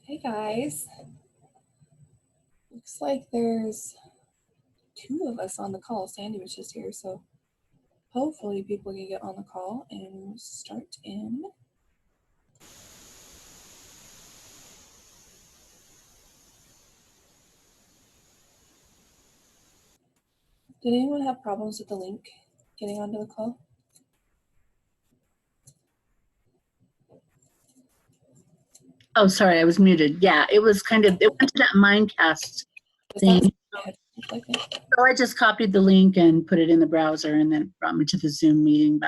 Hey guys, looks like there's two of us on the call. Sandy was just here, so hopefully people can get on the call and we'll start in. Did anyone have problems with the link getting onto the call? Oh, sorry, I was muted. Yeah, it was kind of, it went to that Mindcast thing. So I just copied the link and put it in the browser, and then it brought me to the Zoom meeting.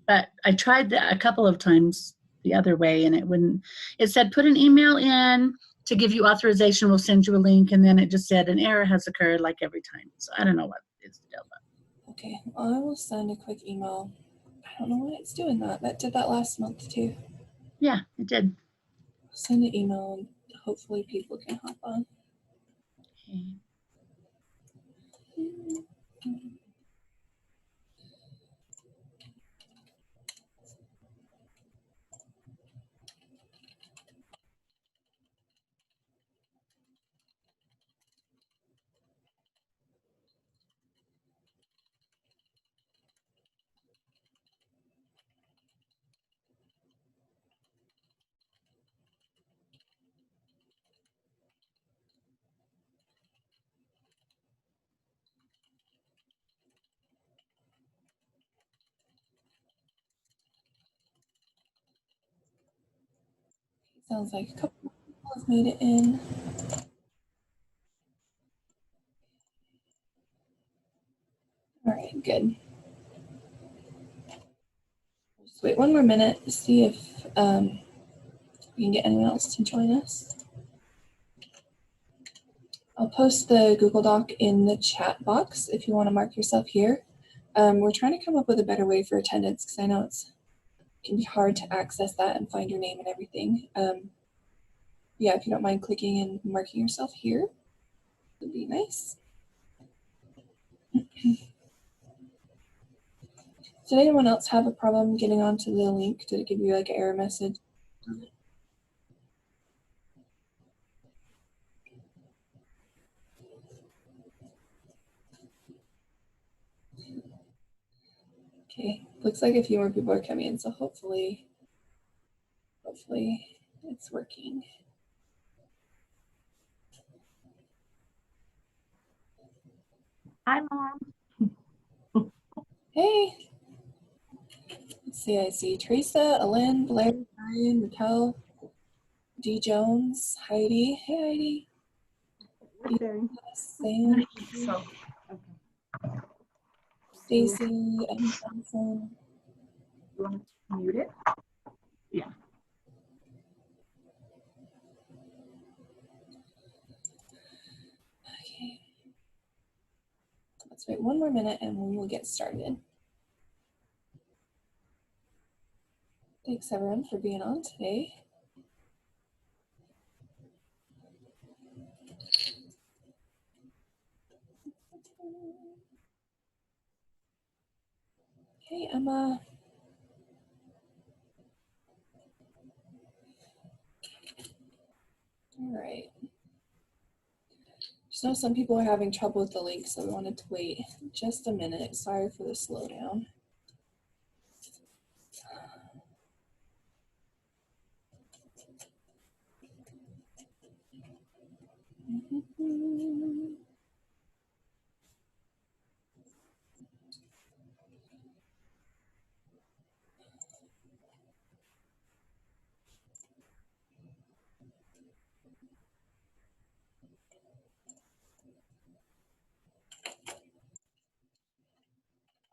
But I tried that a couple of times the other way, and it wouldn't. It said put an email in to give you authorization. We'll send you a link, and then it just said an error has occurred, like every time. So I don't know what it's deal about. Okay, well, I will send a quick email. I don't know why it's doing that. That did that last month too. Yeah, it did. I'll send an email and hopefully people can hop on. Okay. Sounds like a couple of people have made it in. All right, good. Just wait one more minute to see if we can get anyone else to join us. I'll post the Google Doc in the chat box if you want to mark yourself here. We're trying to come up with a better way for attendance because I know it can be hard to access that and find your name and everything. Yeah, if you don't mind clicking and marking yourself here, would be nice. Did anyone else have a problem getting onto the link? Did it give you like an error message? Okay, looks like a few more people are coming in, so hopefully it's working. Hi, Mom. Hey. Let's see, I see Teresa, Ellen, Blair, Brian, Raquel, D. Jones, Heidi. Hey, Heidi. Sam, Stacy, and Johnson. You want to mute it? Yeah. Okay. Let's wait one more minute and we will get started. Thanks everyone for being on today. Hey, Emma. All right. Just know some people are having trouble with the link, so we wanted to wait just a minute. Sorry for the slowdown.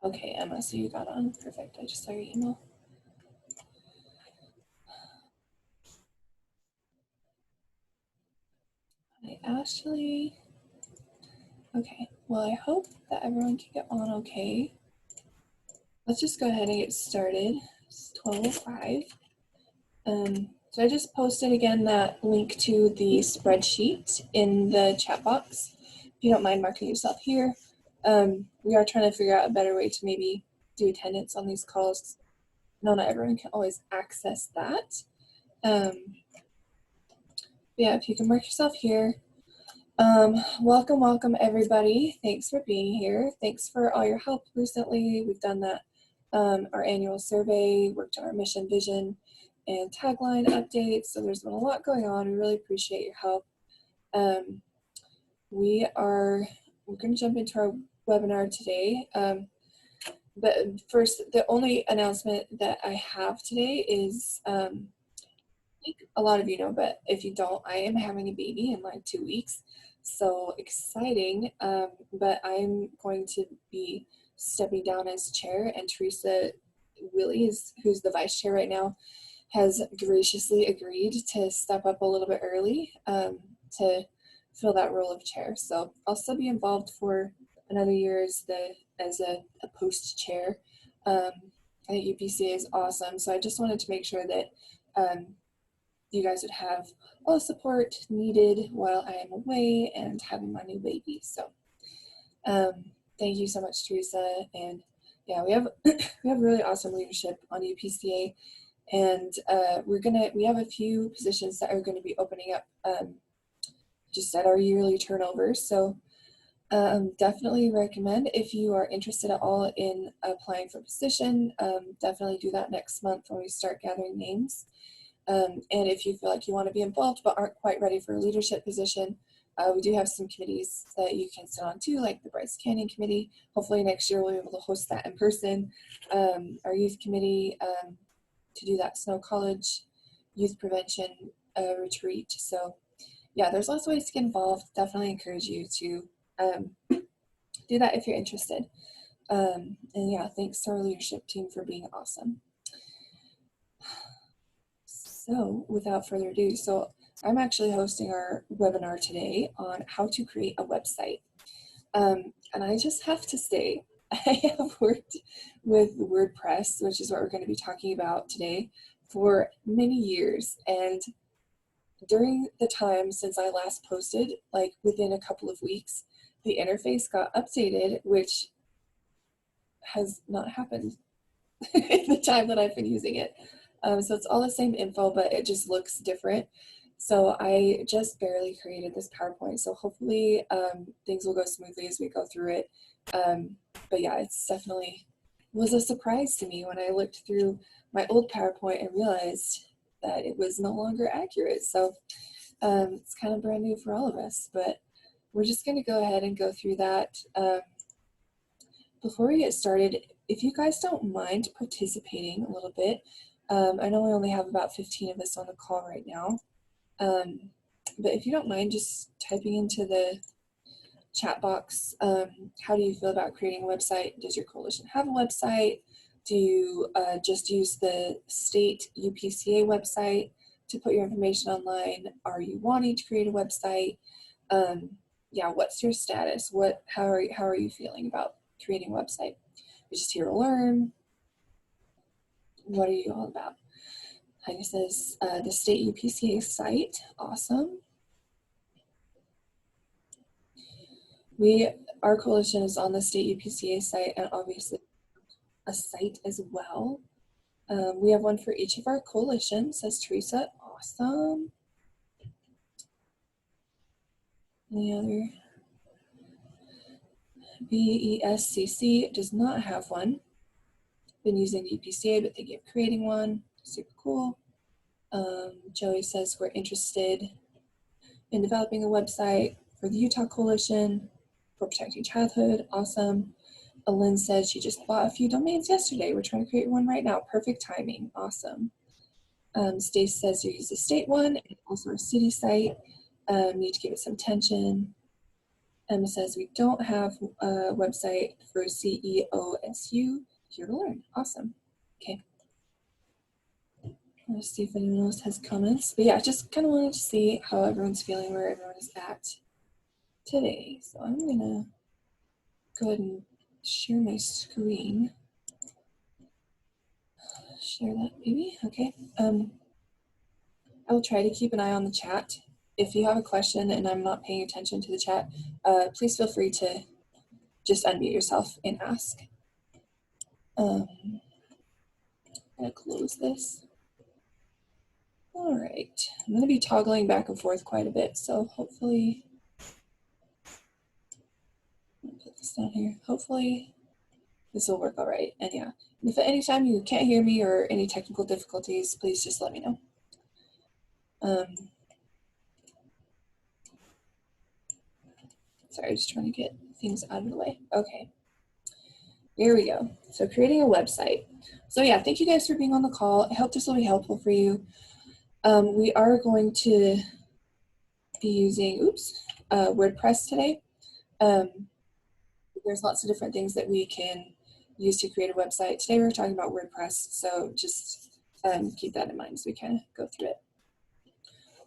Okay, Emma, so you got on. Perfect. I just saw your email. Hi, Ashley. Okay, well, I hope that everyone can get on okay. Let's just go ahead and get started. It's 12:05. So I just posted again that link to the spreadsheet in the chat box. If you don't mind marking yourself here. We are trying to figure out a better way to maybe do attendance on these calls. No, not everyone can always access that. Yeah, if you can mark yourself here. Welcome everybody. Thanks for being here. Thanks for all your help recently. We've done that, our annual survey, worked on our mission, vision, and tagline updates. So there's been a lot going on. We really appreciate your help. We're going to jump into our webinar today. But first, the only announcement that I have today is, I think a lot of you know, but if you don't, I am having a baby in like 2 weeks. So exciting. But I'm going to be stepping down as chair, and Teresa Willies, who's the vice chair right now, has graciously agreed to step up a little bit early to fill that role of chair. So I'll still be involved for another year as a post chair. I think UPCA is awesome. So I just wanted to make sure that you guys would have all the support needed while I am away and having my new baby. So thank you so much, Teresa. And yeah, we have really awesome leadership on UPCA, and we have a few positions that are going to be opening up just at our yearly turnover. So definitely recommend, if you are interested at all in applying for a position, definitely do that next month when we start gathering names. And if you feel like you want to be involved but aren't quite ready for a leadership position, we do have some committees that you can sit on too, like the Bryce Canyon Committee. Hopefully next year we'll be able to host that in person. Our youth committee, to do that Snow College youth prevention retreat. So yeah, there's lots of ways to get involved. Definitely encourage you to do that if you're interested. And yeah, thanks to our leadership team for being awesome. So without further ado, so I'm actually hosting our webinar today on how to create a website. And I just have to say, I have worked with WordPress, which is what we're going to be talking about today, for many years. And during the time since I last posted, like within a couple of weeks, the interface got updated, which has not happened in the time that I've been using it. So it's all the same info, but it just looks different. So I just barely created this PowerPoint. So hopefully things will go smoothly as we go through it. But yeah, it's definitely was a surprise to me when I looked through my old PowerPoint and realized that it was no longer accurate. So it's kind of brand new for all of us, but we're just going to go ahead and go through that. Before we get started, if you guys don't mind participating a little bit, I know we only have about 15 of us on the call right now, but if you don't mind just typing into the chat box, how do you feel about creating a website? Does your coalition have a website? Do you just use the state UPCA website to put your information online? Are you wanting to create a website? Yeah, what's your status? How are you feeling about creating a website? You're just here to learn. What are you all about? Heidi says the state UPCA site, awesome. Our coalition is on the state UPCA site, and obviously a site as well. We have one for each of our coalitions, says Teresa. Awesome. Any other? BESCC does not have one. Been using UPCA, but thinking of creating one. Super cool. Joey says we're interested in developing a website for the Utah Coalition for Protecting Childhood. Awesome. Lynn says she just bought a few domains yesterday. We're trying to create one right now. Perfect timing. Awesome. Stace says you use a state one and also a city site. Need to give it some attention. Emma says we don't have a website for CEOSU. Here to learn. Awesome. Okay. Let's see if anyone else has comments. But yeah, I just kind of wanted to see how everyone's feeling, where everyone is at today. So I'm gonna go ahead and share my screen. Share that maybe. Okay. I will try to keep an eye on the chat. If you have a question and I'm not paying attention to the chat, please feel free to just unmute yourself and ask. I'm gonna close this. All right, I'm going to be toggling back and forth quite a bit, so hopefully, I'll put this down here. Hopefully this will work all right. And yeah, if at any time you can't hear me or any technical difficulties, please just let me know. Sorry, just trying to get things out of the way. Okay, here we go. So creating a website. So yeah, thank you guys for being on the call. I hope this will be helpful for you. We are going to be using, WordPress today. There's lots of different things that we can use to create a website. Today we're talking about WordPress, so just keep that in mind as we kind of go through it.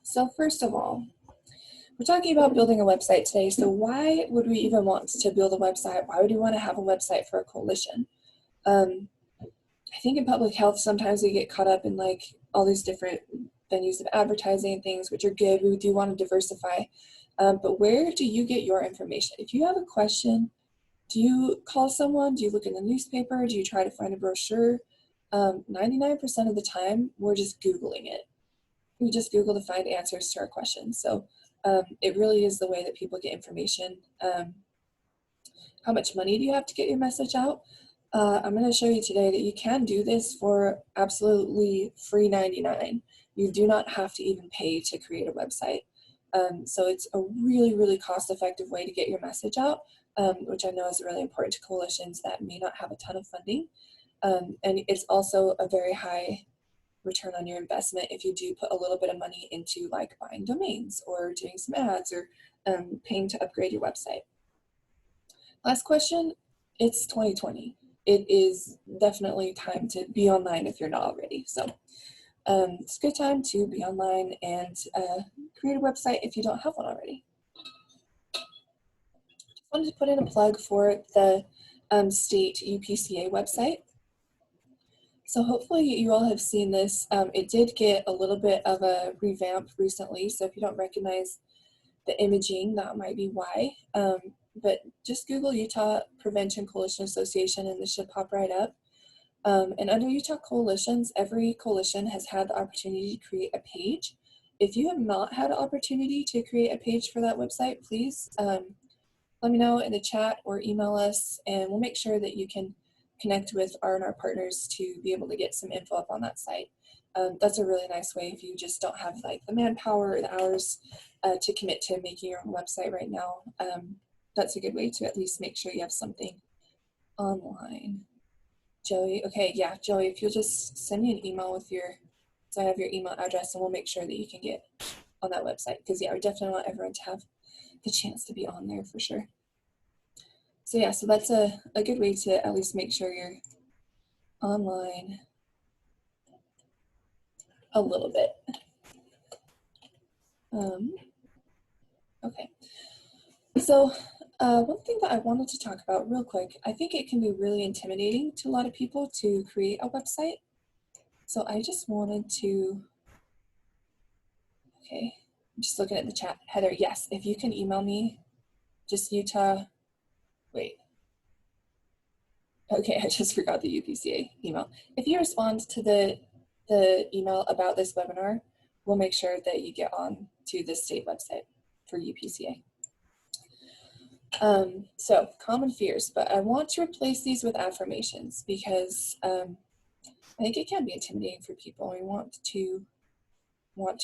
So first of all, we're talking about building a website today. So why would we even want to build a website? Why would we want to have a website for a coalition? I think in public health, sometimes we get caught up in like all these different venues of advertising and things, which are good. We do want to diversify. But where do you get your information? If you have a question, do you call someone? Do you look in the newspaper? Do you try to find a brochure? 99% of the time, we're just Googling it. We just Google to find answers to our questions. So it really is the way that people get information. How much money do you have to get your message out? I'm going to show you today that you can do this for absolutely free 99. You do not have to even pay to create a website. So it's a really, really cost-effective way to get your message out, which I know is really important to coalitions that may not have a ton of funding. And it's also a very high return on your investment if you do put a little bit of money into like buying domains or doing some ads or paying to upgrade your website. Last question, it's 2020. It is definitely time to be online if you're not already. So it's a good time to be online and create a website if you don't have one already. Just wanted to put in a plug for the state UPCA website. So hopefully you all have seen this. It did get a little bit of a revamp recently. So if you don't recognize the imaging, that might be why. But just Google Utah Prevention Coalition Association and this should pop right up. And under Utah Coalitions, every coalition has had the opportunity to create a page. If you have not had an opportunity to create a page for that website, please let me know in the chat or email us, and we'll make sure that you can connect with our partners to be able to get some info up on that site. That's a really nice way if you just don't have like the manpower or the hours to commit to making your own website right now. That's a good way to at least make sure you have something online. Joey, okay, yeah, Joey, if you'll just send me an email with so I have your email address and we'll make sure that you can get on that website. Because yeah, we definitely want everyone to have the chance to be on there for sure. So yeah, so that's a good way to at least make sure you're online a little bit. Okay, so one thing that I wanted to talk about real quick, I think it can be really intimidating to a lot of people to create a website. So I just wanted to, okay, I'm just looking at the chat. Heather, yes, if you can email me, just Utah, wait. Okay, I just forgot the UPCA email. If you respond to the email about this webinar, we'll make sure that you get on to the state website for UPCA. So common fears, but I want to replace these with affirmations because I think it can be intimidating for people. We want to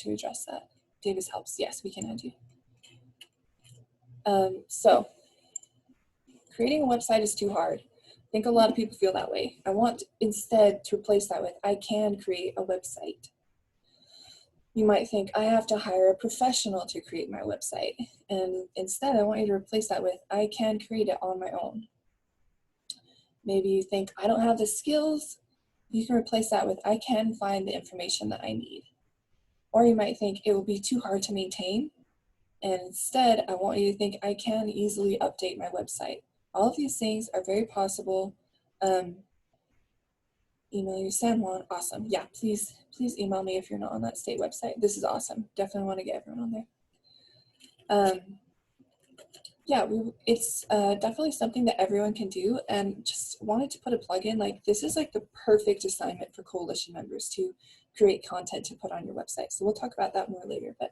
address that. Davis helps. Yes, we can add you. So creating a website is too hard. I think a lot of people feel that way. I want instead to replace that with I can create a website. You might think I have to hire a professional to create my website. And instead I want you to replace that with I can create it on my own. Maybe you think I don't have the skills. You can replace that with I can find the information that I need. Or you might think it will be too hard to maintain. And instead, I want you to think I can easily update my website. All of these things are very possible. Email you, San Juan, awesome. Yeah, please email me if you're not on that state website. This is awesome. Definitely want to get everyone on there. Yeah, it's definitely something that everyone can do, and just wanted to put a plug in, like this is like the perfect assignment for coalition members to create content to put on your website. So we'll talk about that more later, but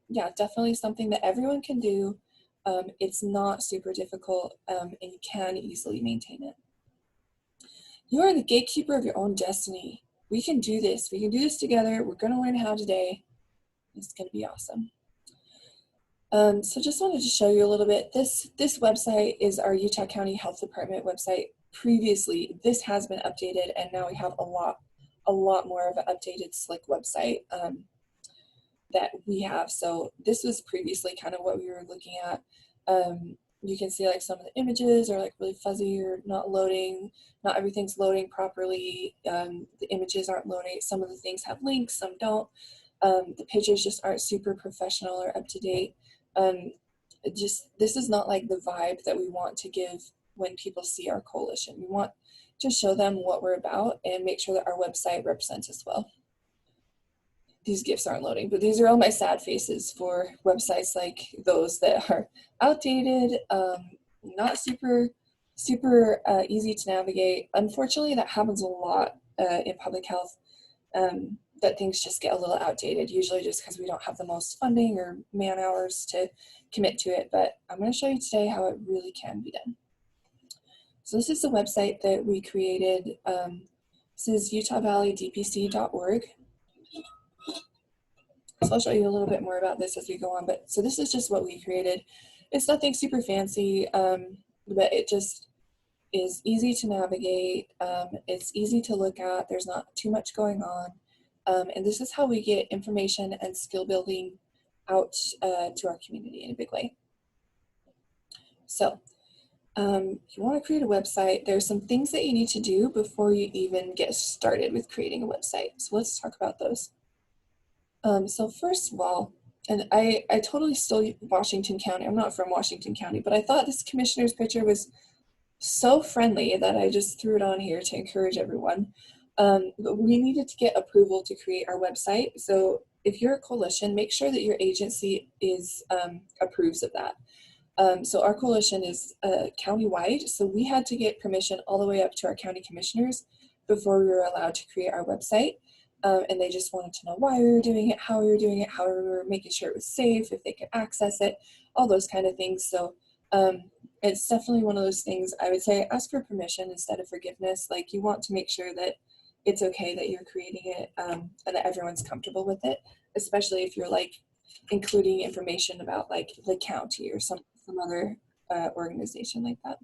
yeah, definitely something that everyone can do. It's not super difficult, and you can easily maintain it. You are the gatekeeper of your own destiny. We can do this. We can do this together. We're going to learn how today. It's going to be awesome. So just wanted to show you a little bit. This website is our Utah County Health Department website. Previously, this has been updated, and now we have a lot more of an updated, slick website that we have. So this was previously kind of what we were looking at. You can see like some of the images are like really fuzzy or not loading. Not everything's loading properly. The images aren't loading. Some of the things have links, some don't. The pictures just aren't super professional or up to date. This is not like the vibe that we want to give when people see our coalition. We want to show them what we're about and make sure that our website represents us well. These GIFs aren't loading, but these are all my sad faces for websites like those that are outdated, not super easy to navigate. Unfortunately, that happens a lot in public health, that things just get a little outdated, usually just because we don't have the most funding or man hours to commit to it. But I'm going to show you today how it really can be done. So this is the website that we created. This is utahvalleydpc.org. So I'll show you a little bit more about this as we go on. But so this is just what we created. It's nothing super fancy, but it just is easy to navigate. It's easy to look at. There's not too much going on. And this is how we get information and skill building out to our community in a big way. So if you want to create a website, there's some things that you need to do before you even get started with creating a website. So let's talk about those. So first of all, and I totally stole Washington County. I'm not from Washington County, but I thought this commissioner's picture was so friendly that I just threw it on here to encourage everyone. But we needed to get approval to create our website. So if you're a coalition, make sure that your agency is approves of that. So our coalition is county-wide, so we had to get permission all the way up to our county commissioners before we were allowed to create our website. And they just wanted to know why we were doing it, how we were doing it, how we were making sure it was safe, if they could access it, all those kind of things. So it's definitely one of those things. I would say ask for permission instead of forgiveness. Like, you want to make sure that it's okay that you're creating it and that everyone's comfortable with it, especially if you're like including information about like the county or some other organization like that.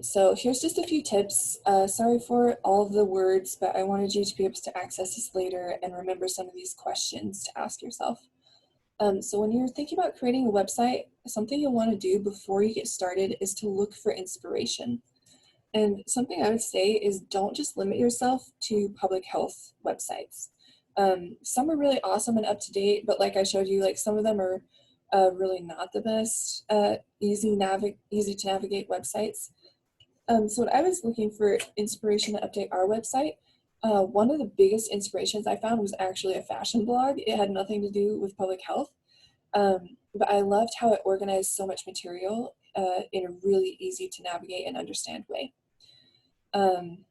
So here's just a few tips. Sorry for all of the words, but I wanted you to be able to access this later and remember some of these questions to ask yourself. So when you're thinking about creating a website, something you'll want to do before you get started is to look for inspiration. And something I would say is don't just limit yourself to public health websites. Some are really awesome and up to date, but like I showed you, like some of them are really not the best, easy to navigate websites. So when I was looking for inspiration to update our website, one of the biggest inspirations I found was actually a fashion blog. It had nothing to do with public health, but I loved how it organized so much material in a really easy to navigate and understand way. And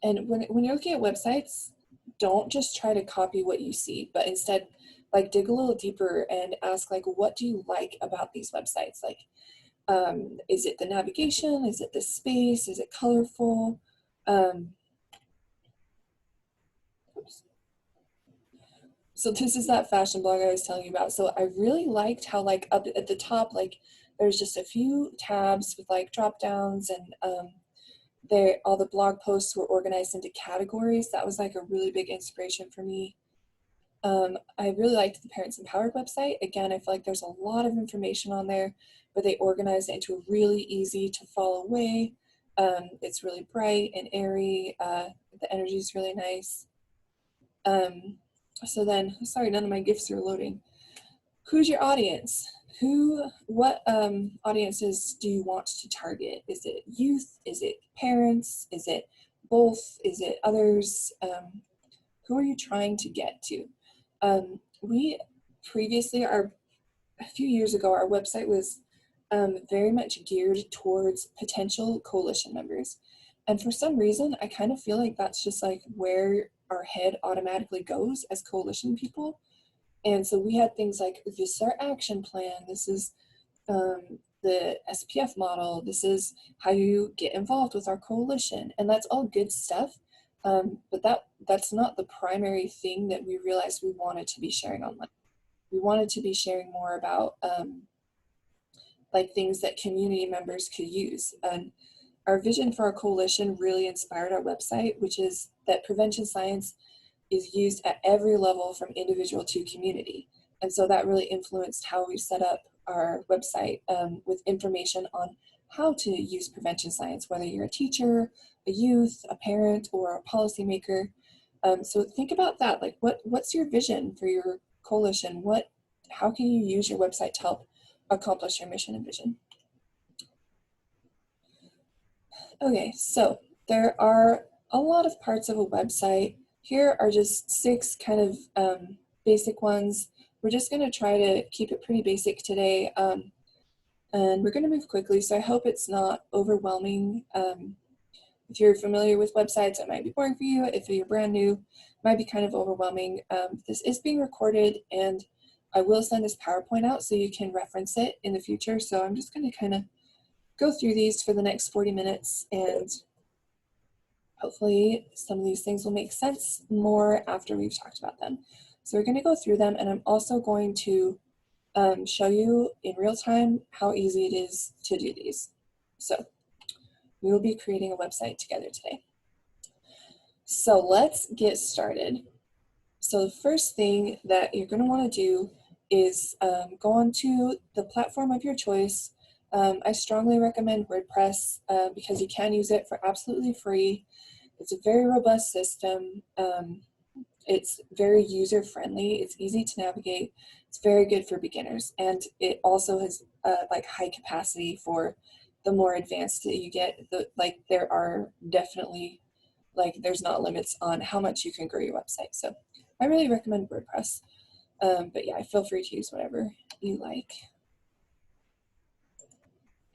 when you're looking at websites, don't just try to copy what you see, but instead like dig a little deeper and ask like, what do you like about these websites? Like, is it the navigation? Is it the space? Is it colorful? So this is that fashion blog I was telling you about. So I really liked how like up at the top, like there's just a few tabs with like drop downs, and all the blog posts were organized into categories. That was like a really big inspiration for me. I really liked the Parents Empowered website. Again, I feel like there's a lot of information on there, but they organized it into a really easy to follow way. It's really bright and airy. The energy is really nice. So then, sorry, none of my GIFs are loading. Who's your audience? What audiences do you want to target? Is it youth? Is it parents? Is it both? Is it others? Who are you trying to get to? We previously, a few years ago, our website was very much geared towards potential coalition members. And for some reason, I kind of feel like that's just like where our head automatically goes as coalition people. And so we had things like, this is our action plan, this is the SPF model, this is how you get involved with our coalition. And that's all good stuff. But that's not the primary thing that we realized we wanted to be sharing online. We wanted to be sharing more about like things that community members could use. And our vision for our coalition really inspired our website, which is that prevention science is used at every level from individual to community. And so that really influenced how we set up our website with information on how to use prevention science, whether you're a teacher, a youth, a parent, or a policymaker. So think about that. Like, what's your vision for your coalition? How can you use your website to help accomplish your mission and vision? Okay, so there are a lot of parts of a website. Here are just 6 kind of basic ones. We're just going to try to keep it pretty basic today, and we're going to move quickly, so I hope it's not overwhelming. If you're familiar with websites, it might be boring for you. If you're brand new, it might be kind of overwhelming. This is being recorded, and I will send this PowerPoint out so you can reference it in the future. So I'm just going to kind of go through these for the next 40 minutes, and hopefully some of these things will make sense more after we've talked about them. So we're going to go through them, and I'm also going to show you in real time how easy it is to do these. So we will be creating a website together today. So let's get started. So the first thing that you're going to want to do is go onto the platform of your choice. I strongly recommend WordPress because you can use it for absolutely free. It's a very robust system. It's very user-friendly. It's easy to navigate. It's very good for beginners. And it also has like high capacity for the more advanced that you get. There are definitely, there's not limits on how much you can grow your website. So I really recommend WordPress. But yeah, feel free to use whatever you like.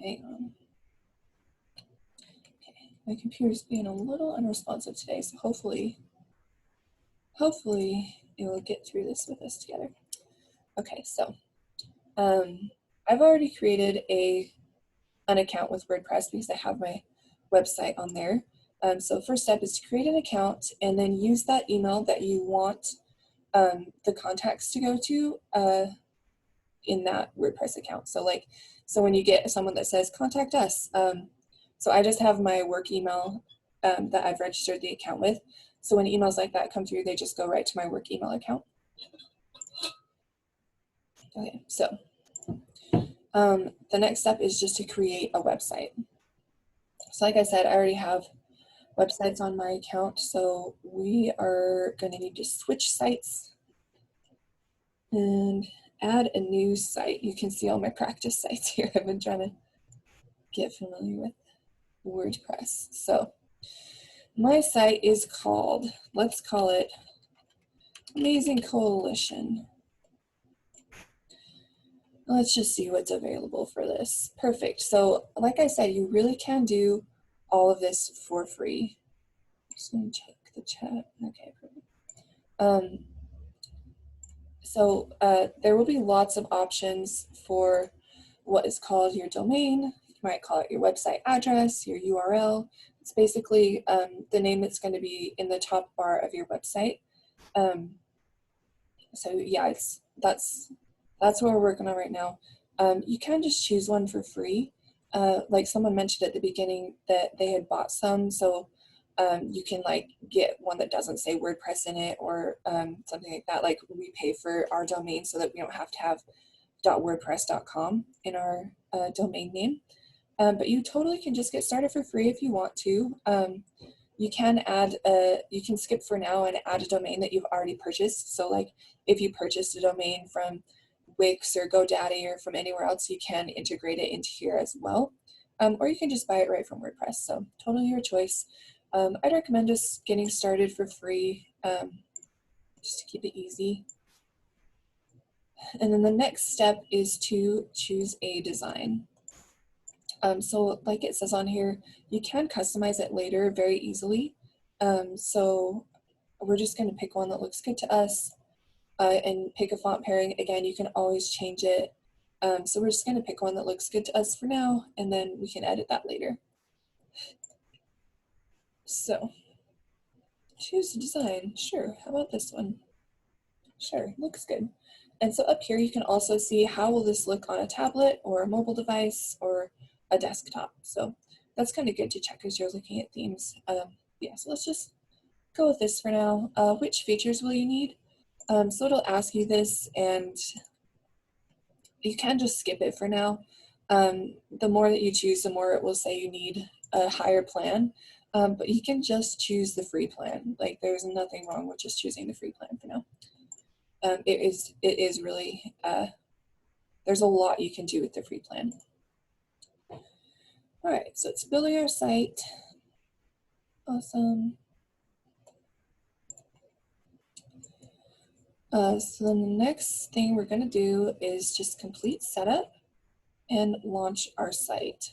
Hang on. Okay, my computer's being a little unresponsive today, so hopefully it will get through this with us together. Okay, so I've already created an account with WordPress because I have my website on there. So first step is to create an account and then use that email that you want the contacts to go to in that WordPress account. So when you get someone that says contact us, so I just have my work email that I've registered the account with. So when emails like that come through, they just go right to my work email account. Okay, so the next step is just to create a website. So like I said, I already have websites on my account, so we are going to need to switch sites and add a new site. You can see all my practice sites here. I've been trying to get familiar with WordPress. So my site is called, let's call it Amazing Coalition. Let's just see what's available for this. Perfect. So like I said, you really can do all of this for free. Just gonna check the chat. Okay, perfect. So there will be lots of options for what is called your domain. You might call it your website address, your URL. It's basically the name that's going to be in the top bar of your website. So yeah, that's what we're working on right now. You can just choose one for free. Like someone mentioned at the beginning that they had bought some, so you can get one that doesn't say WordPress in it or something like that. Like we pay for our domain so that we don't have to have .wordpress.com in our domain name. But you totally can just get started for free if you want to. You can skip for now and add a domain that you've already purchased. So like if you purchased a domain from Wix or GoDaddy or from anywhere else, you can integrate it into here as well. Or you can just buy it right from WordPress. So totally your choice. I'd recommend just getting started for free, just to keep it easy. And then the next step is to choose a design. So like it says on here, you can customize it later very easily. So we're just going to pick one that looks good to us and pick a font pairing. Again, you can always change it. So we're just going to pick one that looks good to us for now, and then we can edit that later. So choose a design. Sure. How about this one? Sure. Looks good. And so up here, you can also see how will this look on a tablet or a mobile device or a desktop. So that's kind of good to check as you're looking at themes. Yeah, so let's just go with this for now. Which features will you need? So it'll ask you this, and you can just skip it for now. The more that you choose, the more it will say you need a higher plan. But you can just choose the free plan. Like there's nothing wrong with just choosing the free plan for now. It is really, there's a lot you can do with the free plan. All right, so it's building our site. Awesome. So then the next thing we're gonna do is just complete setup and launch our site.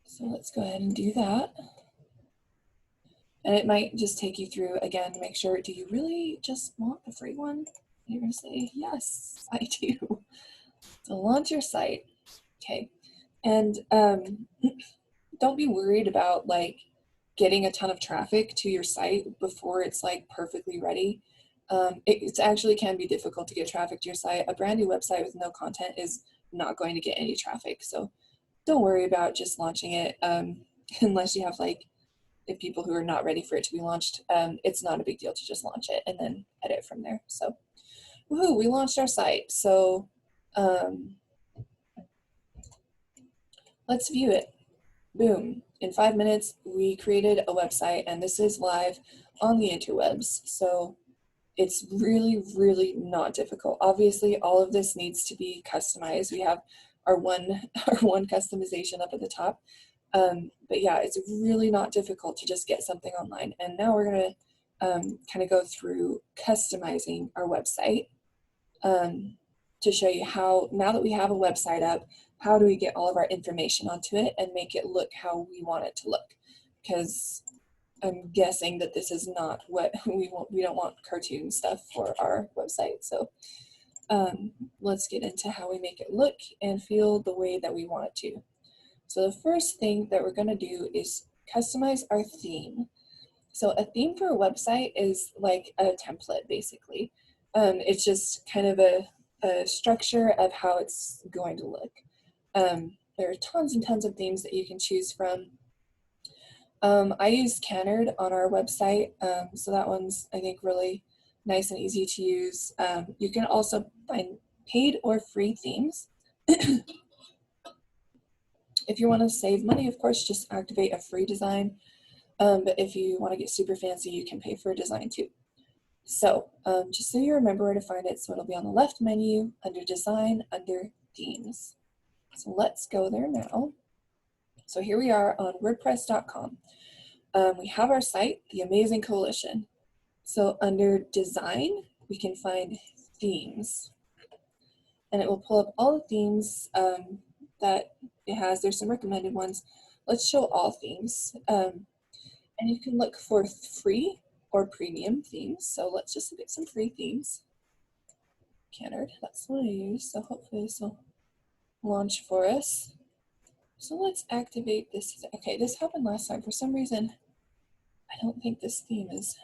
So let's go ahead and do that. And it might just take you through again to make sure, do you really just want the free one? You're gonna say, yes, I do. So launch your site. Okay. And don't be worried about like getting a ton of traffic to your site before it's like perfectly ready. It actually can be difficult to get traffic to your site. A brand new website with no content is not going to get any traffic. So don't worry about just launching it unless you have like if people who are not ready for it to be launched. It's not a big deal to just launch it and then edit from there. So woohoo, we launched our site. So let's view it. Boom. In 5 minutes, we created a website, and this is live on the interwebs. So it's really, really not difficult. Obviously, all of this needs to be customized. We have our one customization up at the top. But yeah, it's really not difficult to just get something online. And now we're going to kind of go through customizing our website to show you how, now that we have a website up, how do we get all of our information onto it and make it look how we want it to look? Because I'm guessing that this is not what we want. We don't want cartoon stuff for our website. So let's get into how we make it look and feel the way that we want it to. So the first thing that we're going to do is customize our theme. So a theme for a website is like a template, basically. It's just kind of a structure of how it's going to look. There are tons and tons of themes that you can choose from. I use Canard on our website, so that one's, I think, really nice and easy to use. You can also find paid or free themes. If you want to save money, of course, just activate a free design. But if you want to get super fancy, you can pay for a design too. So just so you remember where to find it, so it'll be on the left menu under design, under themes. So let's go there now. So here we are on WordPress.com. We have our site, The Amazing Coalition. So under design, we can find themes. And it will pull up all the themes that it has. There's some recommended ones. Let's show all themes. And you can look for free or premium themes. So let's just look at some free themes. Canard, that's what I use. So hopefully this will launch for us. So let's activate this. Okay, this happened last time. For some reason, I don't think this theme is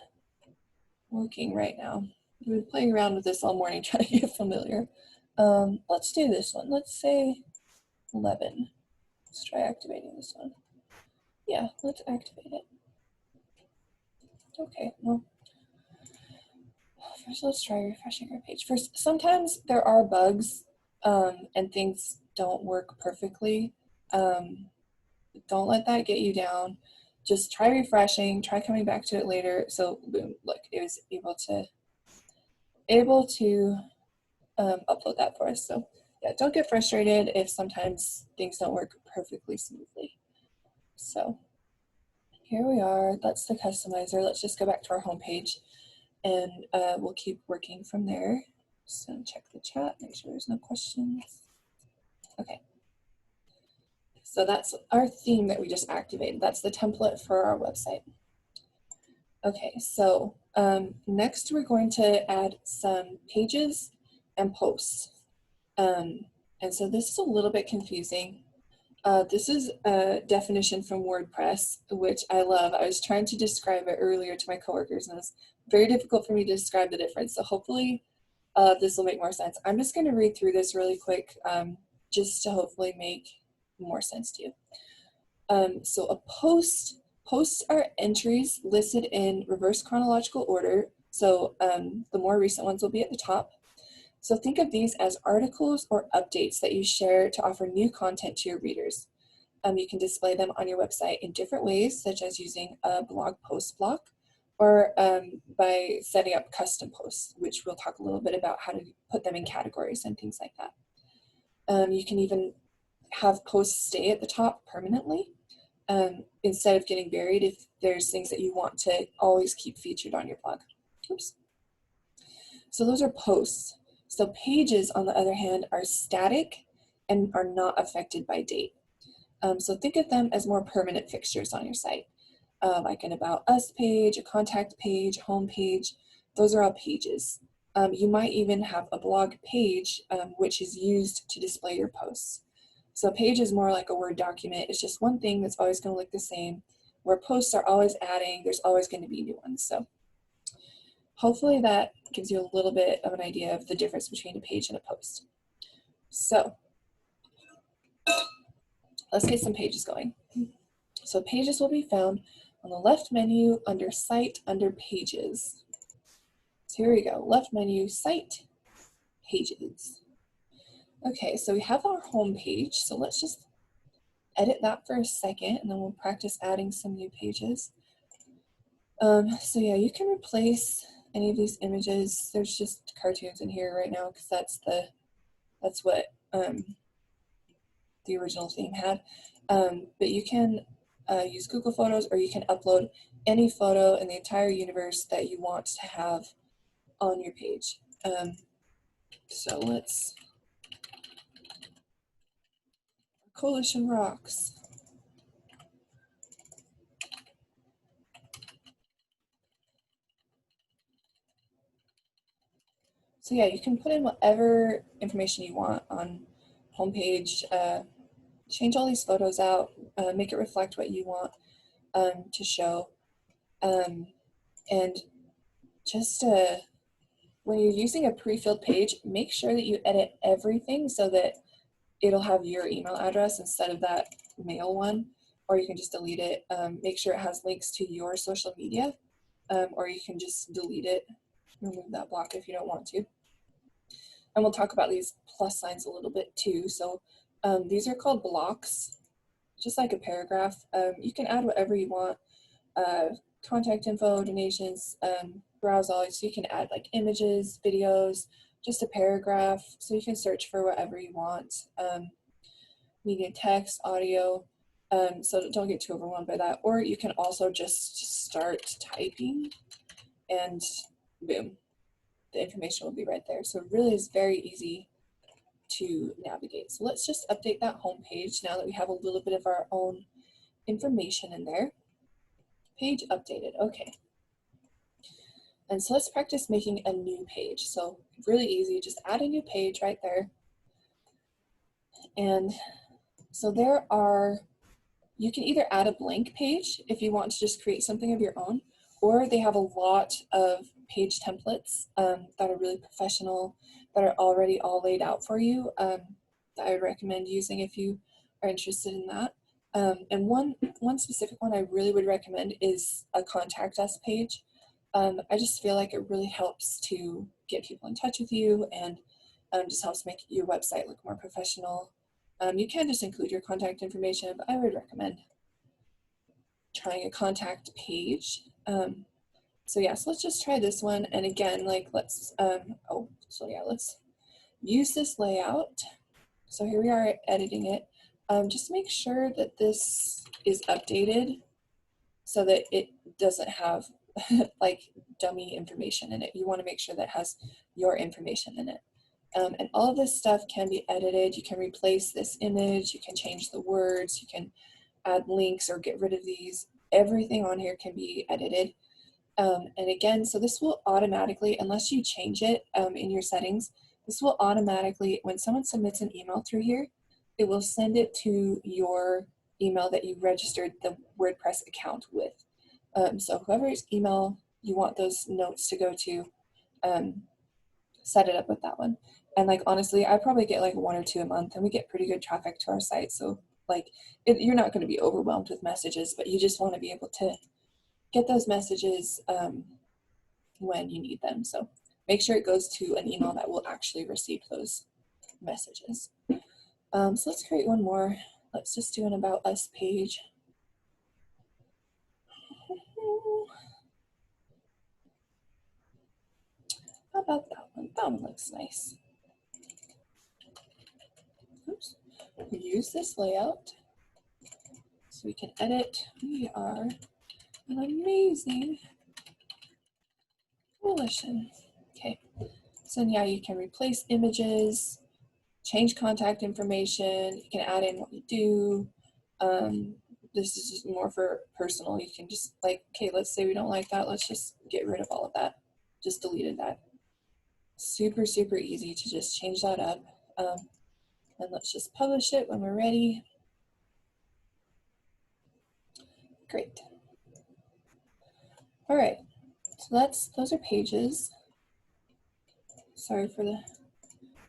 working right now. We've been playing around with this all morning trying to get familiar. Let's do this one. Let's say 11. Let's try activating this one. Yeah, let's activate it. Okay, well, first let's try refreshing our page. First, sometimes there are bugs and things don't work perfectly. Don't let that get you down. Just try refreshing, try coming back to it later. So boom, look, it was able to upload that for us. So yeah, don't get frustrated if sometimes things don't work perfectly smoothly. So here we are, that's the customizer. Let's just go back to our home page and we'll keep working from there. So check the chat, make sure there's no questions. Okay, So that's our theme that we just activated. That's the template for our website. Okay, so next we're going to add some pages and posts. And so this is a little bit confusing. This is a definition from WordPress, which I love. I was trying to describe it earlier to my coworkers, and it was very difficult for me to describe the difference. So hopefully this will make more sense. I'm just going to read through this really quick, just to hopefully make more sense to you. So a posts are entries listed in reverse chronological order. So the more recent ones will be at the top. So think of these as articles or updates that you share to offer new content to your readers. You can display them on your website in different ways, such as using a blog post block, or by setting up custom posts, which we'll talk a little bit about how to put them in categories and things like that. You can even have posts stay at the top permanently, instead of getting buried if there's things that you want to always keep featured on your blog. Oops. So those are posts. So pages, on the other hand, are static and are not affected by date. So think of them as more permanent fixtures on your site, like an About Us page, a contact page, home page. Those are all pages. You might even have a blog page, which is used to display your posts. So a page is more like a Word document. It's just one thing that's always going to look the same, where posts are always adding. There's always going to be new ones. So hopefully that gives you a little bit of an idea of the difference between a page and a post. So let's get some pages going. So pages will be found on the left menu under Site, under Pages. So here we go, left menu, Site, Pages. Okay, so we have our home page. So let's just edit that for a second, and then we'll practice adding some new pages. So yeah, you can replace any of these images. There's just cartoons in here right now because that's what the original theme had. But you can use Google Photos, or you can upload any photo in the entire universe that you want to have on your page. So let's, Coalition rocks. So yeah, you can put in whatever information you want on homepage, change all these photos out, make it reflect what you want to show. And just when you're using a pre-filled page, make sure that you edit everything so that it'll have your email address instead of that mail one, or you can just delete it. Make sure it has links to your social media, or you can just delete it, remove that block if you don't want to. And we'll talk about these plus signs a little bit too. So these are called blocks, just like a paragraph. You can add whatever you want, contact info, donations, browse all. So you can add like images, videos, just a paragraph. So you can search for whatever you want. Media, text, audio. So don't get too overwhelmed by that. Or you can also just start typing and boom, the information will be right there. So it really is very easy to navigate. So let's just update that home page now that we have a little bit of our own information in there. Page updated, okay. And so let's practice making a new page. So really easy, just add a new page right there. And so there are, you can either add a blank page if you want to just create something of your own, or they have a lot of page templates that are really professional, that are already all laid out for you, that I would recommend using if you are interested in that. And one specific one I really would recommend is a contact us page. I just feel like it really helps to get people in touch with you, and just helps make your website look more professional. You can just include your contact information, but I would recommend trying a contact page. So yeah, so let's just try this one. And again, like let's use this layout. So here we are editing it. Just make sure that this is updated so that it doesn't have like dummy information in it. You want to make sure that it has your information in it. And all of this stuff can be edited. You can replace this image, you can change the words, you can add links or get rid of these. Everything on here can be edited. And again, so this will automatically, unless you change it in your settings, this will automatically, when someone submits an email through here, it will send it to your email that you registered the WordPress account with. So whoever's email you want those notes to go to, set it up with that one. And like, honestly, I probably get like 1 or 2 a month, and we get pretty good traffic to our site. So like, you're not going to be overwhelmed with messages, but you just want to be able to get those messages when you need them. So make sure it goes to an email that will actually receive those messages. So let's create one more. Let's just do an About Us page. How about that one? That one looks nice. Oops. We use this layout so we can edit. We are an amazing coalition. Okay, so yeah, you can replace images, change contact information, you can add in what you do. This is just more for personal. You can just like, okay, let's say we don't like that. Let's just get rid of all of that. Just deleted that. Super, super easy to just change that up. And let's just publish it when we're ready. Great. All right, so those are pages. Sorry for the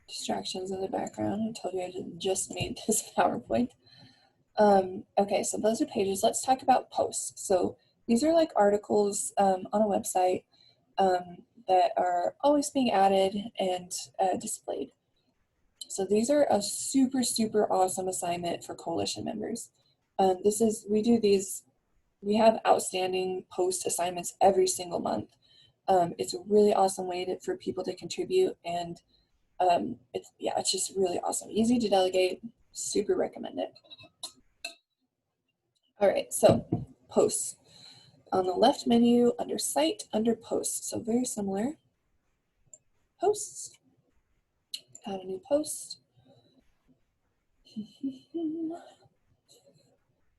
distractions in the background. I told you I just made this PowerPoint. Okay, so those are pages. Let's talk about posts. So these are like articles on a website that are always being added and displayed. So these are a super, super awesome assignment for coalition members. We have outstanding post assignments every single month. It's a really awesome way for people to contribute, and it's just really awesome. Easy to delegate, super recommend it. All right, so posts. On the left menu, under Site, under Posts. So very similar. Posts. Add a new post.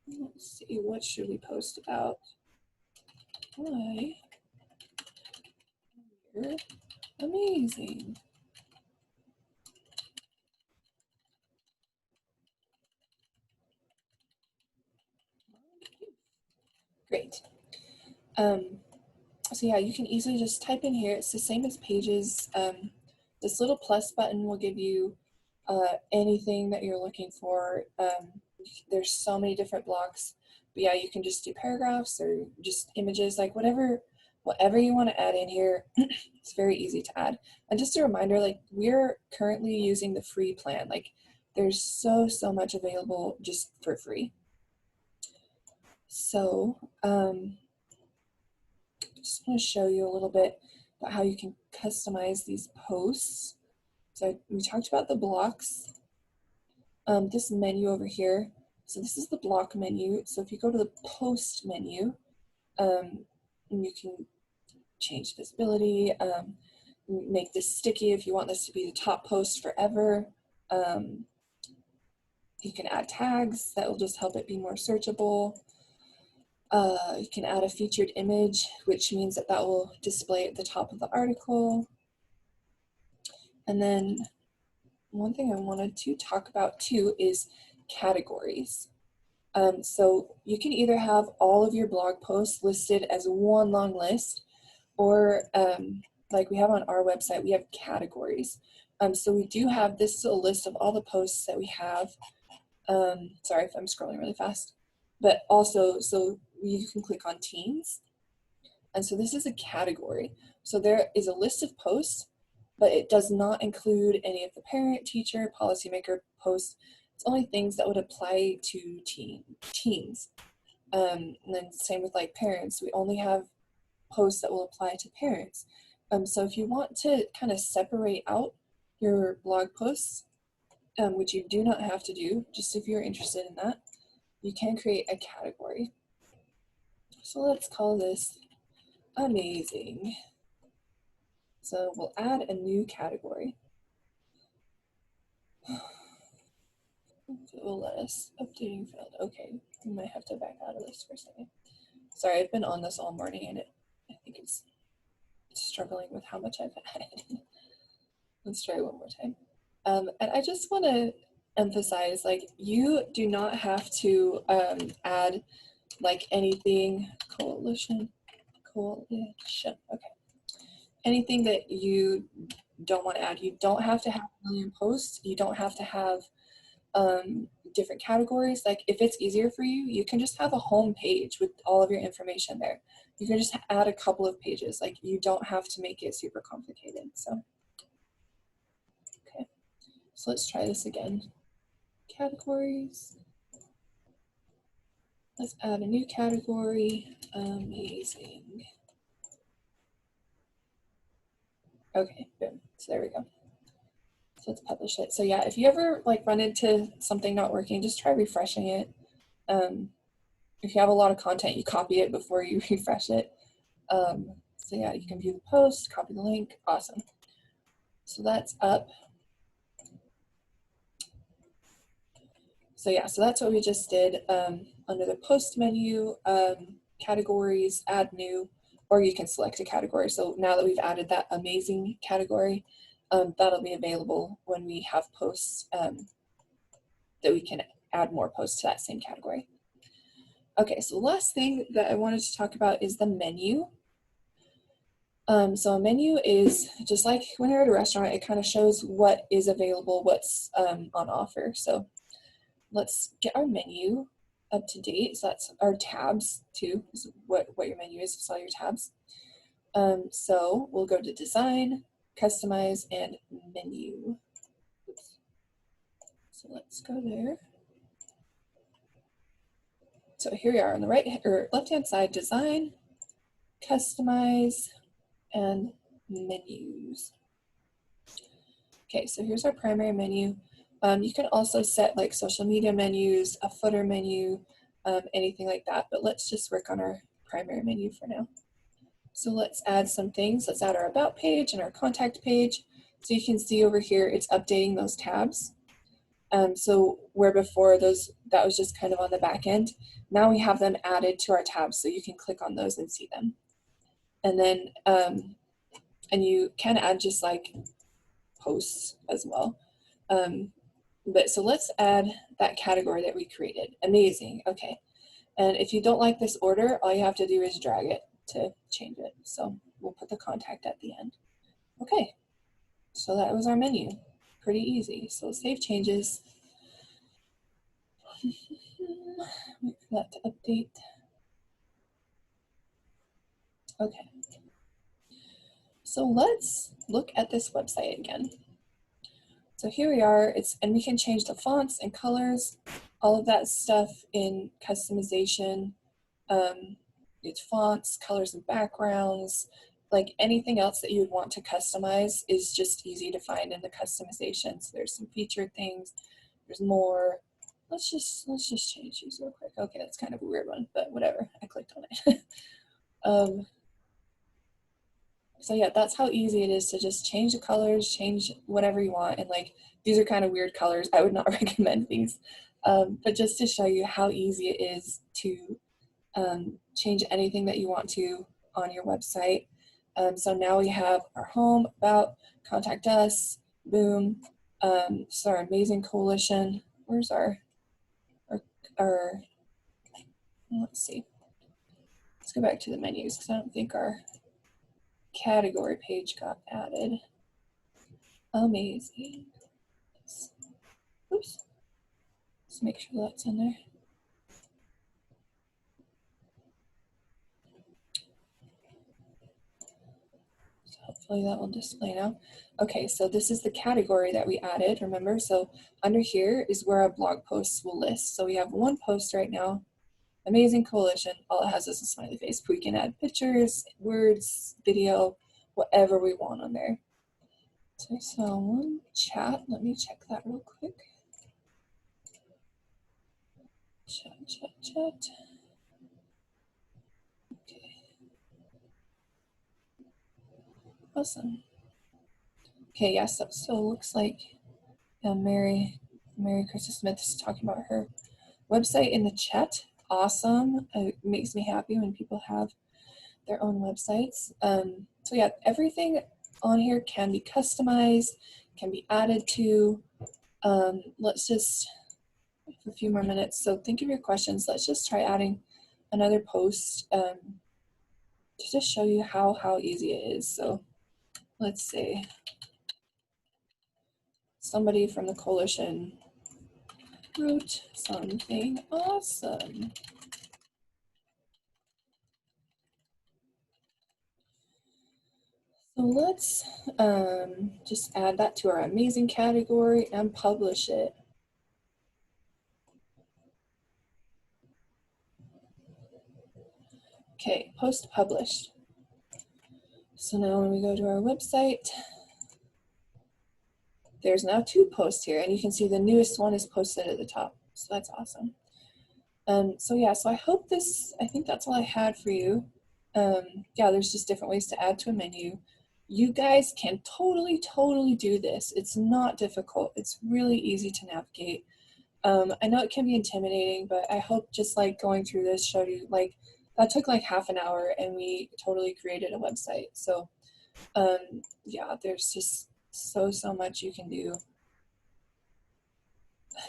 Let's see, what should we post about? Why you're amazing. Great. So yeah, you can easily just type in here. It's the same as Pages. This little plus button will give you anything that you're looking for. There's so many different blocks. But yeah, you can just do paragraphs or just images, like whatever you want to add in here. It's very easy to add. And just a reminder, like, we're currently using the free plan. Like, there's so much available just for free. So just want to show you a little bit about how you can customize these posts. So we talked about the blocks. This menu over here. So this is the block menu. So if you go to the post menu, you can change visibility, make this sticky if you want this to be the top post forever. You can add tags that will just help it be more searchable. You can add a featured image, which means that will display at the top of the article. And then one thing I wanted to talk about too is categories. So you can either have all of your blog posts listed as one long list, or like we have on our website, we have categories. So we do have, this is a list of all the posts that we have. Sorry if I'm scrolling really fast, but also, so you can click on teens. And so this is a category. So there is a list of posts, but it does not include any of the parent, teacher, policymaker posts. It's only things that would apply to teens. And then same with like parents, we only have posts that will apply to parents. So if you want to kind of separate out your blog posts, which you do not have to do, just if you're interested in that, you can create a category. So let's call this amazing. So we'll add a new category. It will let us. Updating failed. Okay, we might have to back out of this for a second. Sorry, I've been on this all morning and I think it's struggling with how much I've added. Let's try one more time. And I just want to emphasize, like, you do not have to add like anything coalition, okay. Anything that you don't want to add. You don't have to have a million posts. You don't have to have different categories. Like, if it's easier for you, you can just have a home page with all of your information there. You can just add a couple of pages. Like, you don't have to make it super complicated. So, okay. So let's try this again. Categories. Let's add a new category. Amazing. Okay, boom. So there we go. So let's publish it. So yeah, if you ever like run into something not working, just try refreshing it. If you have a lot of content, you copy it before you refresh it. So yeah, you can view the post, copy the link. Awesome. So that's up. So yeah, so that's what we just did. Under the post menu, categories, add new, or you can select a category. So now that we've added that amazing category, that'll be available when we have posts that we can add more posts to that same category. Okay, so the last thing that I wanted to talk about is the menu. So a menu is just like when you're at a restaurant, it kind of shows what is available, what's on offer. So let's get our menu up to date. So that's our tabs too, is what your menu is, it's all your tabs. So we'll go to design, customize, and menu. Oops. So let's go there. So here we are on the right or left-hand side, design, customize, and menus. Okay, so here's our primary menu. You can also set like social media menus, a footer menu, anything like that, but let's just work on our primary menu for now. So let's add some things. Let's add our about page and our contact page. So you can see over here, it's updating those tabs. So where before that was just kind of on the back end, now we have them added to our tabs so you can click on those and see them. And then, and you can add just like posts as well. But so let's add that category that we created. Amazing, okay. And if you don't like this order, all you have to do is drag it to change it. So we'll put the contact at the end. Okay, so that was our menu. Pretty easy. So save changes. Wait for that to update. Okay. So let's look at this website again. So here we are, and we can change the fonts and colors, all of that stuff in customization. It's fonts, colors and backgrounds, like anything else that you would want to customize is just easy to find in the customization. So there's some featured things, there's more. Let's just change these real quick. Okay, that's kind of a weird one, but whatever, I clicked on it. So yeah, that's how easy it is to just change the colors, change whatever you want. And like, these are kind of weird colors. I would not recommend these, but just to show you how easy it is to change anything that you want to on your website. So now we have our home, about, contact us, boom. So our amazing coalition. Where's our, let's see. Let's go back to the menus because I don't think our category page got added. Amazing. Oops. Let's make sure that's in there. So hopefully that will display now. Okay, so this is the category that we added, remember? So under here is where our blog posts will list. So we have one post right now, amazing coalition. All it has is a smiley face. We can add pictures, words, video, whatever we want on there. So I saw one chat. Let me check that real quick. Chat. Okay. Awesome. Okay, yes, that still looks like Mary Krista Smith is talking about her website in the chat. Awesome. It makes me happy when people have their own websites. So yeah, everything on here can be customized, can be added to. Let's just, for a few more minutes. So think of your questions. Let's just try adding another post to just show you how easy it is. So let's say somebody from the coalition wrote something awesome. So let's just add that to our amazing category and publish it. Okay, post published. So now when we go to our website, there's now 2 posts here, and you can see the newest one is posted at the top. So that's awesome. So yeah, so I hope I think that's all I had for you. Yeah, there's just different ways to add to a menu. You guys can totally do this. It's not difficult. It's really easy to navigate. I know it can be intimidating, but I hope just like going through this showed you, like, that took like half an hour and we totally created a website. So yeah, there's just so much you can do.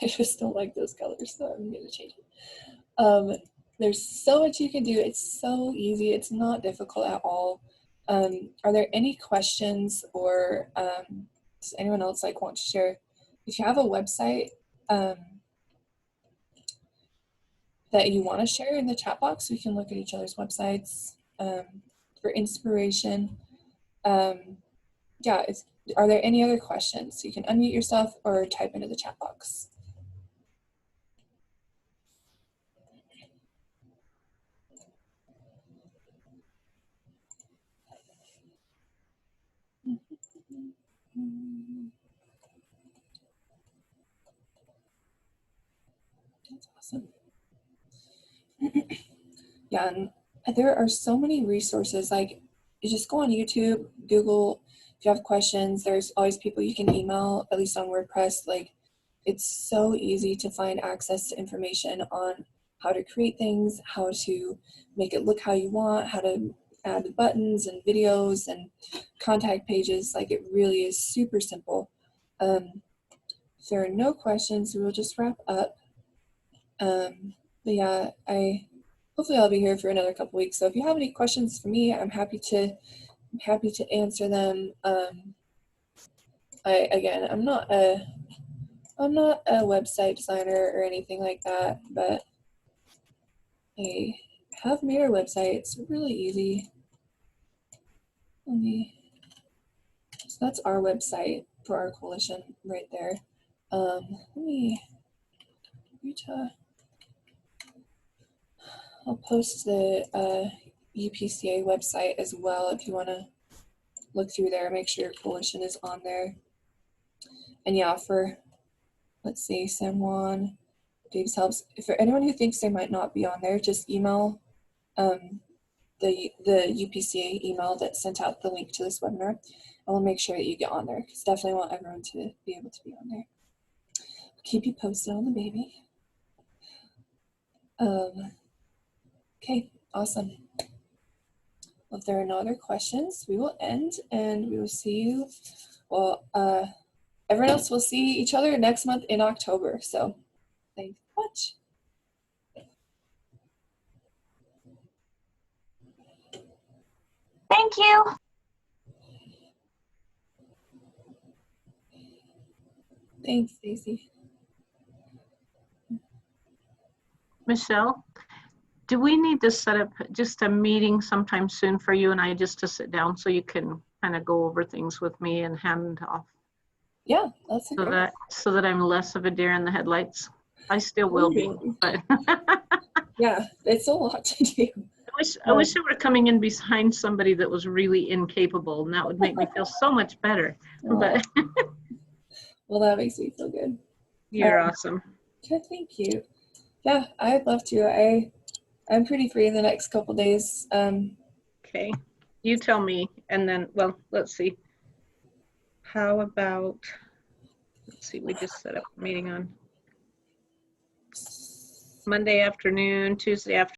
I just don't like those colors, so I'm gonna change it. There's so much you can do. It's so easy. It's not difficult at all. Are there any questions, or does anyone else like want to share? If you have a website that you want to share in the chat box, we can look at each other's websites for inspiration. Yeah, are there any other questions? You can unmute yourself or type into the chat box. That's awesome. Yeah, and there are so many resources. Like, you just go on YouTube, Google. If you have questions, there's always people you can email, at least on WordPress. Like, it's so easy to find access to information on how to create things, how to make it look how you want, how to add the buttons and videos and contact pages. Like, it really is super simple. If there are no questions, we will just wrap up. But yeah, hopefully I'll be here for another couple weeks. So if you have any questions for me, I'm happy to answer them. I'm not a website designer or anything like that, but I have made our website. It's really easy. So that's our website for our coalition right there. Let me I'll post the UPCA website as well if you want to look through there, make sure your coalition is on there. And yeah, for, let's see, San Juan, Dave's helps. If for anyone who thinks they might not be on there, just email the UPCA email that sent out the link to this webinar, and we'll make sure that you get on there, because definitely want everyone to be able to be on there. Keep you posted on the baby. Okay, awesome. Well, if there are no other questions, we will end, and we will see you. Well, everyone else will see each other next month in October. So thanks so much. Thank you. Thanks, Stacy. Michelle, do we need to set up just a meeting sometime soon for you and I, just to sit down so you can kind of go over things with me and hand off? Yeah, that's so that I'm less of a deer in the headlights. I still will be, but yeah, it's a lot to do. I wish I were coming in behind somebody that was really incapable, and that would make me feel so much better. But well, that makes me feel good. You're awesome. Okay, thank you. Yeah, I'd love to. I'm pretty free in the next couple days. Okay, you tell me, and then, well, let's see. How about let's see, we just set up a meeting on Monday afternoon, Tuesday afternoon.